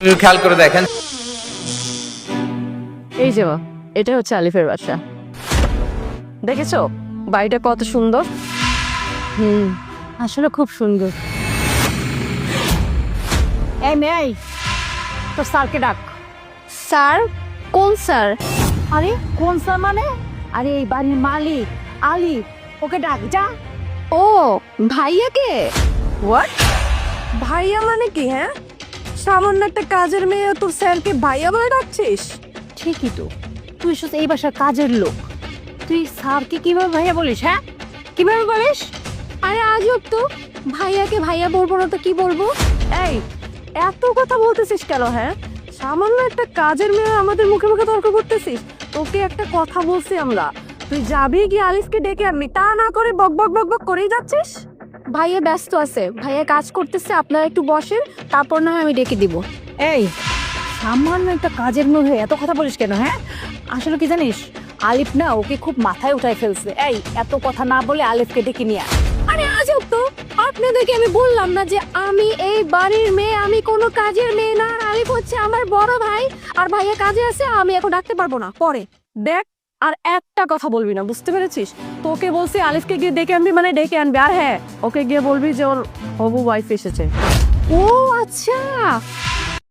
খেয়াল করে দেখেন। এই যে এটা হচ্ছে আলিফের বাসা। দেখেছো বাড়িটা কত সুন্দর? আসলে খুব সুন্দর। এই মেয়ে, তোর স্যারকে ডাক। স্যার? কোন স্যার? আরে কোন স্যার মানে? আরে এই বাড়ির মালিক আলিফ, ওকে ডাক যা। ও ভাইয়াকে? হোয়াট? ভাইয়া মানে কি? হ্যাঁ, সামান্য একটা কাজের মেয়ে তোর স্যারকে ভাইয়া বলে ডাকছিস? ঠিকই তো, তুই শুধু এই বাসার কাজের লোক, তুই স্যারকে কিভাবে ভাইয়া বলিস? হ্যাঁ, কিভাবে বলিস? আরে আজব তো, ভাইয়াকে ভাইয়া বলবো না তো কি বলবো? এই এত কথা বলতেছিস কেন? হ্যাঁ, সামান্য একটা কাজের মেয়ে আমাদের মুখে মুখে তর্ক করতেছিস। তোকে একটা কথা বলছি আমরা, তুই যাবি গিয়ে আলিফকে ডেকে আনবি, তা না করে বক বক বক বক করেই যাচ্ছিস। ভাইয়া ব্যস্ত আছে, ভাইয়া কাজ করতেছে, আপনারা একটু বসেন, তারপর না হয় আমি ডেকে দিব। এই সামান্য একটা কাজের মেয়ে এত কথা বলিস কেন? হ্যাঁ, আসলে কি জানিস, আলিফ না ওকে খুব মাথায় উঠায় ফেলছে। এই এত কথা না বলে আলিফকে ডেকে নিয়ে আয়। আরে আজব তো, আপনাদেরকে আমি বললাম না যে আমি এই বাড়ির মেয়ে, আমি কোনো কাজের মেয়ে না। আরিফ হচ্ছে আমার বড় ভাই, আর ভাইয়া কাজে আছে, আমি এখন ডাকতে পারবো না, পরে। দেখ, আর একটা কথা বলবি না, বুঝতে পেরেছিস? তোকে বলছি আলিফকে গিয়ে ডেকে আনবি মানে ডেকে আনবি, আর হ্যাঁ ওকে গিয়ে বলবি যে ওর হবু ওয়াইফ এসেছে। ও আচ্ছা,